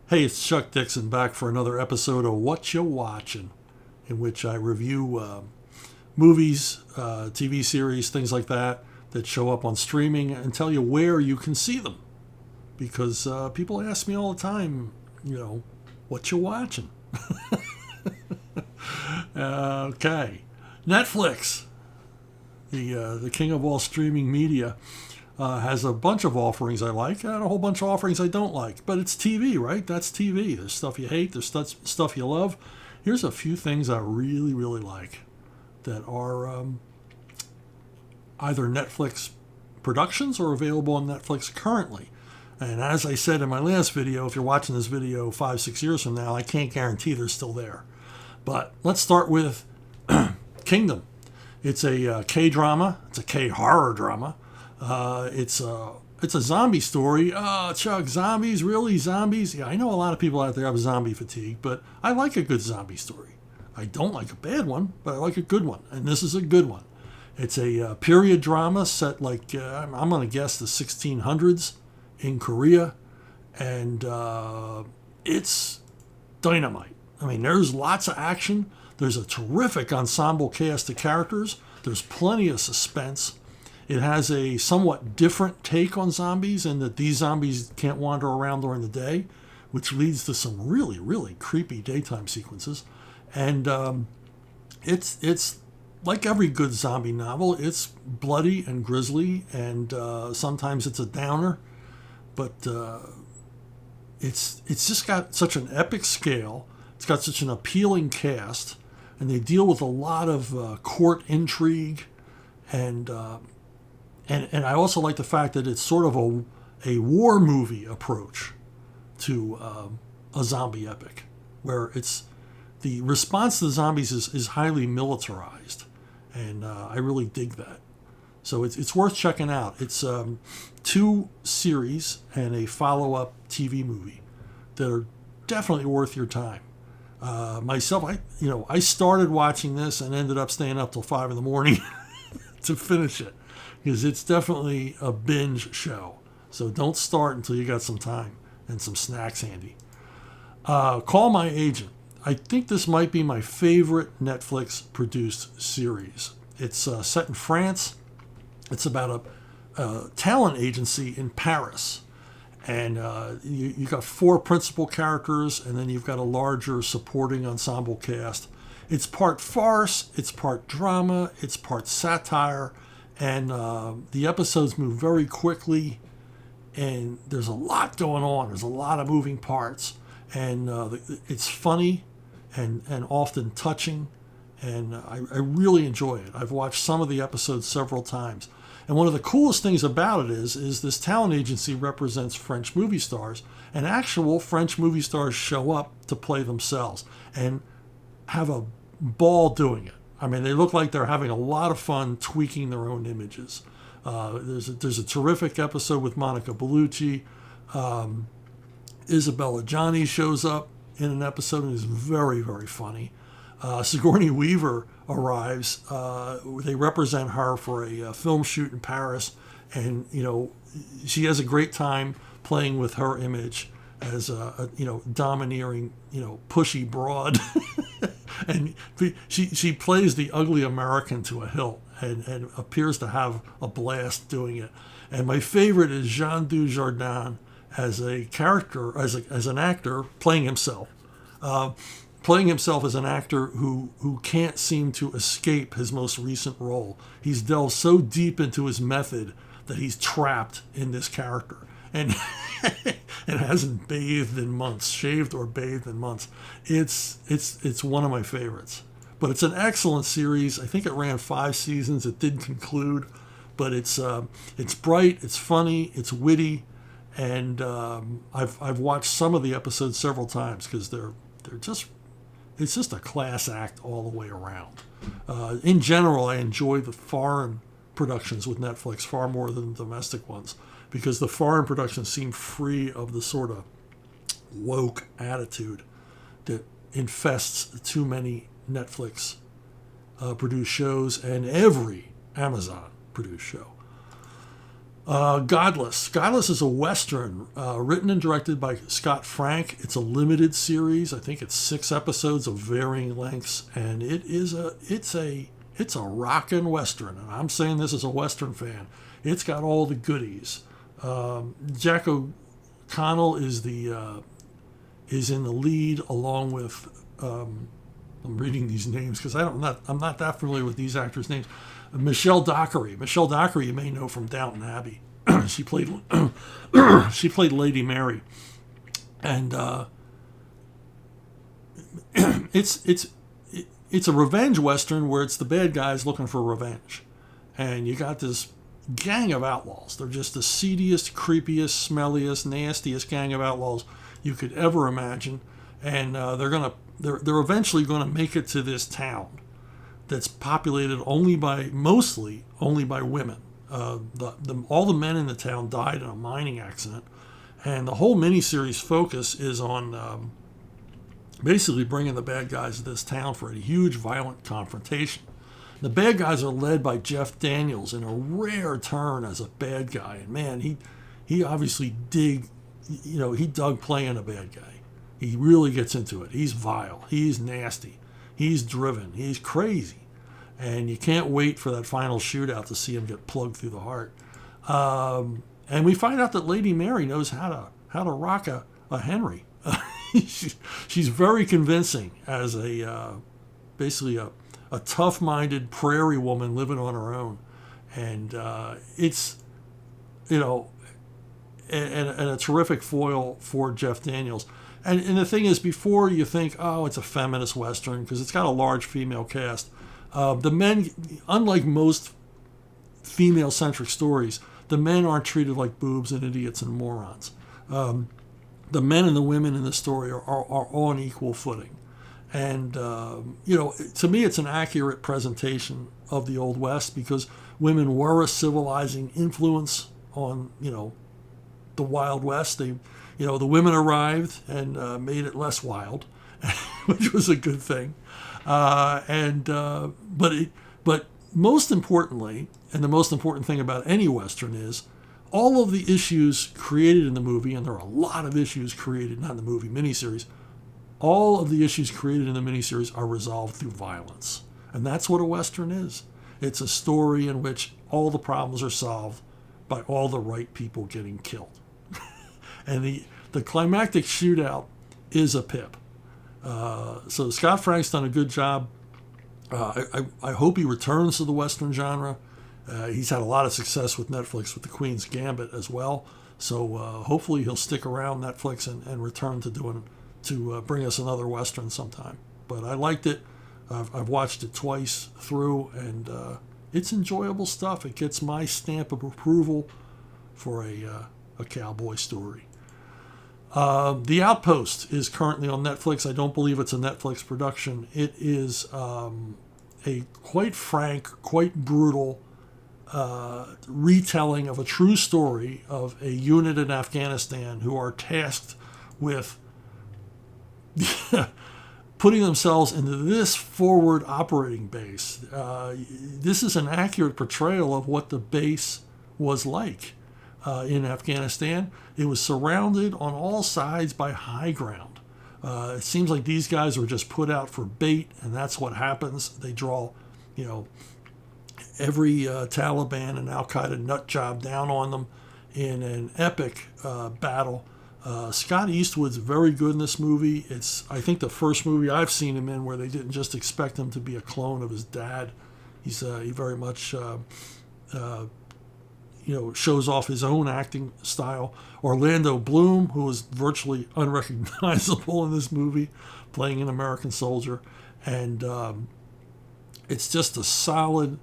Hey, it's Chuck Dixon back for another episode of Whatcha Watchin, in which I review movies, TV series, things like that show up on streaming and tell you where you can see them. Because people ask me all the time, what you watching? Okay, Netflix, the king of all streaming media, has a bunch of offerings I like and a whole bunch of offerings I don't like. But it's TV, right? That's TV. There's stuff you hate. There's stuff you love. Here's a few things I really, really like that are either Netflix productions or available on Netflix currently. And as I said in my last video, if you're watching this video 5-6 years from now, I can't guarantee they're still there. But let's start with Kingdom. It's a K-drama. It's a K-horror drama. It's a zombie story. Chuck, zombies? Really? Zombies? Yeah, I know a lot of people out there have zombie fatigue, but I like a good zombie story. I don't like a bad one, but I like a good one. And this is a good one. It's a period drama set like, I'm going to guess, the 1600s in Korea. And it's dynamite. I mean, there's lots of action. There's a terrific ensemble cast of characters. There's plenty of suspense. It has a somewhat different take on zombies in that these zombies can't wander around during the day, which leads to some really, really creepy daytime sequences. And it's like every good zombie novel. It's bloody and grisly, and sometimes it's a downer. But it's just got such an epic scale. It's got such an appealing cast, and they deal with a lot of court intrigue, and I also like the fact that it's sort of a war movie approach to a zombie epic, where it's the response to the zombies is highly militarized, and I really dig that. So it's worth checking out. It's 2 series and a follow-up TV movie that are definitely worth your time. Myself, I started watching this and ended up staying up till 5 a.m. to finish it, because it's definitely a binge show. So don't start until you got some time and some snacks handy. Call My Agent. I think this might be my favorite Netflix-produced series. It's set in France. It's about a talent agency in Paris. And you got 4 principal characters, and then you've got a larger supporting ensemble cast. It's part farce, it's part drama, it's part satire, and the episodes move very quickly, and there's a lot going on. There's a lot of moving parts, and it's funny and often touching, and I really enjoy it. I've watched some of the episodes several times. And one of the coolest things about it is this talent agency represents French movie stars, and actual French movie stars show up to play themselves and have a ball doing it. I mean, they look like they're having a lot of fun tweaking their own images. There's a terrific episode with Monica Bellucci. Isabella Gianni shows up in an episode and is very, very funny. Sigourney Weaver arrives. They represent her for a film shoot in Paris, and she has a great time playing with her image as a domineering, pushy broad. And she plays the ugly American to a hilt, and appears to have a blast doing it. And my favorite is Jean Dujardin as a character, as an actor playing himself. Playing himself as an actor who can't seem to escape his most recent role. He's delved so deep into his method that he's trapped in this character, and and hasn't bathed in months, shaved or bathed in months. It's one of my favorites. But it's an excellent series. I think it ran 5 seasons. It did conclude, but it's bright, it's funny, it's witty, and I've watched some of the episodes several times because it's just a class act all the way around. In general, I enjoy the foreign productions with Netflix far more than the domestic ones, because the foreign productions seem free of the sort of woke attitude that infests too many Netflix produced shows and every Amazon produced show. Godless. Godless is a Western written and directed by Scott Frank. It's a limited series. I think it's 6 episodes of varying lengths, and it's a rockin' Western. And I'm saying this as a Western fan. It's got all the goodies. Jack O'Connell is in the lead, along with I'm reading these names because I'm not that familiar with these actors' names. Michelle Dockery. Michelle Dockery, you may know from Downton Abbey. she played Lady Mary, and it's a revenge Western where it's the bad guys looking for revenge, and you got this gang of outlaws. They're just the seediest, creepiest, smelliest, nastiest gang of outlaws you could ever imagine, and they're eventually gonna make it to this town that's populated mostly only by women. All the men in the town died in a mining accident, and the whole miniseries focus is on basically bringing the bad guys to this town for a huge violent confrontation. The bad guys are led by Jeff Daniels in a rare turn as a bad guy, and man, he obviously he dug playing a bad guy. He really gets into it. He's vile. He's nasty. He's driven. He's crazy. And you can't wait for that final shootout to see him get plugged through the heart. And we find out that Lady Mary knows how to rock a Henry. She's very convincing as basically a tough-minded prairie woman living on her own. And it's, and a terrific foil for Jeff Daniels. And the thing is, before you think, oh, it's a feminist Western, because it's got a large female cast, the men, unlike most female-centric stories, the men aren't treated like boobs and idiots and morons. The men and the women in the story are on equal footing. And, to me, it's an accurate presentation of the Old West, because women were a civilizing influence on, the Wild West. The women arrived and made it less wild, which was a good thing. But most importantly, and the most important thing about any Western is all of the issues created in the movie, and there are a lot of issues created, not in the movie, miniseries, all of the issues created in the miniseries are resolved through violence. And that's what a Western is. It's a story in which all the problems are solved by all the right people getting killed. And the climactic shootout is a pip. So Scott Frank's done a good job. I hope he returns to the Western genre. He's had a lot of success with Ntflix with The Queen's Gambit as well. So hopefully he'll stick around Ntflix and return to bring us another Western sometime. But I liked it. I've watched it twice through, and it's enjoyable stuff. It gets my stamp of approval for a cowboy story. The Outpost is currently on Netflix. I don't believe it's a Netflix production. It is a quite frank, quite brutal retelling of a true story of a unit in Afghanistan who are tasked with putting themselves into this forward operating base. This is an accurate portrayal of what the base was like in Afghanistan. It was surrounded on all sides by high ground. It seems like these guys were just put out for bait, and that's what happens. They draw, every Taliban and Al-Qaeda nut job down on them in an epic battle. Scott Eastwood's very good in this movie. It's, I think, the first movie I've seen him in where they didn't just expect him to be a clone of his dad. He very much shows off his own acting style. Orlando Bloom, who was virtually unrecognizable in this movie, playing an American soldier. And it's just a solid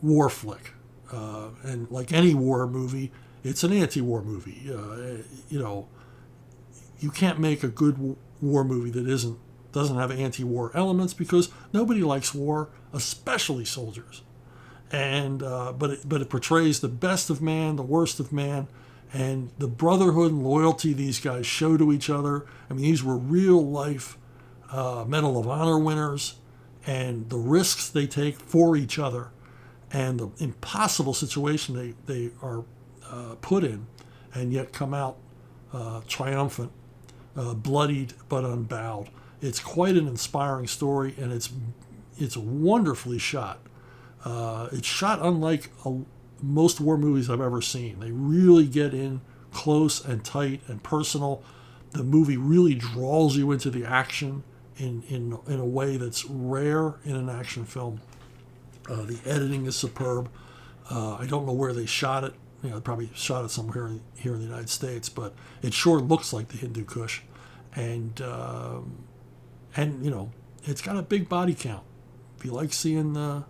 war flick. And like any war movie, it's an anti-war movie. You can't make a good war movie that doesn't have anti-war elements, because nobody likes war, especially soldiers. And but it portrays the best of man, the worst of man, and the brotherhood and loyalty these guys show to each other. I mean, these were real life Medal of Honor winners, and the risks they take for each other. and the impossible situation they are put in, and yet come out triumphant, bloodied but unbowed. It's quite an inspiring story, and it's wonderfully shot. It's shot unlike most war movies I've ever seen. They really get in close and tight and personal. The movie really draws you into the action in a way that's rare in an action film. The editing is superb. I don't know where they shot it. They probably shot it somewhere here in the United States, but it sure looks like the Hindu Kush, and it's got a big body count. If you like seeing the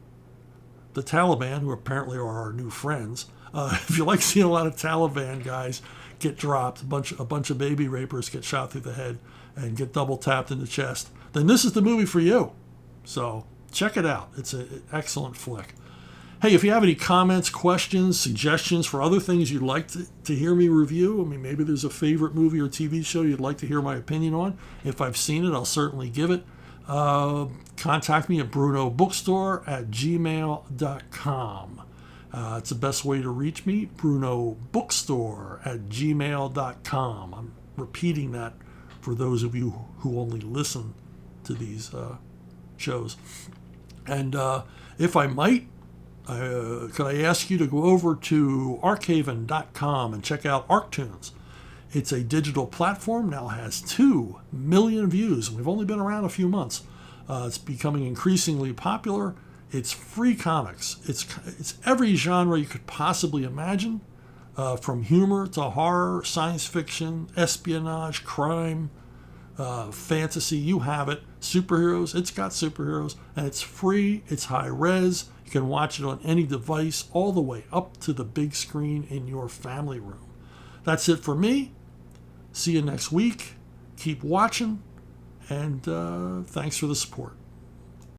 Taliban, who apparently are our new friends, if you like seeing a lot of Taliban guys get dropped, a bunch of baby rapers get shot through the head and get double tapped in the chest, then this is the movie for you. So check it out. It's an excellent flick. Hey, if you have any comments, questions, suggestions for other things you'd like to hear me review, I mean, maybe there's a favorite movie or TV show you'd like to hear my opinion on. If I've seen it, I'll certainly give it. Contact me at brunobookstore@gmail.com. It's the best way to reach me, brunobookstore@gmail.com. I'm repeating that for those of you who only listen to these shows. And if I might, could I ask you to go over to archaven.com and check out ArcTunes. It's a digital platform, now has 2 million views. We've only been around a few months. It's becoming increasingly popular. It's free comics. It's every genre you could possibly imagine, from humor to horror, science fiction, espionage, crime, fantasy. You have it. Superheroes. It's got superheroes, and it's free. It's high res. You can watch it on any device, all the way up to the big screen in your family room. That's it for me. See you next week. Keep watching, and thanks for the support.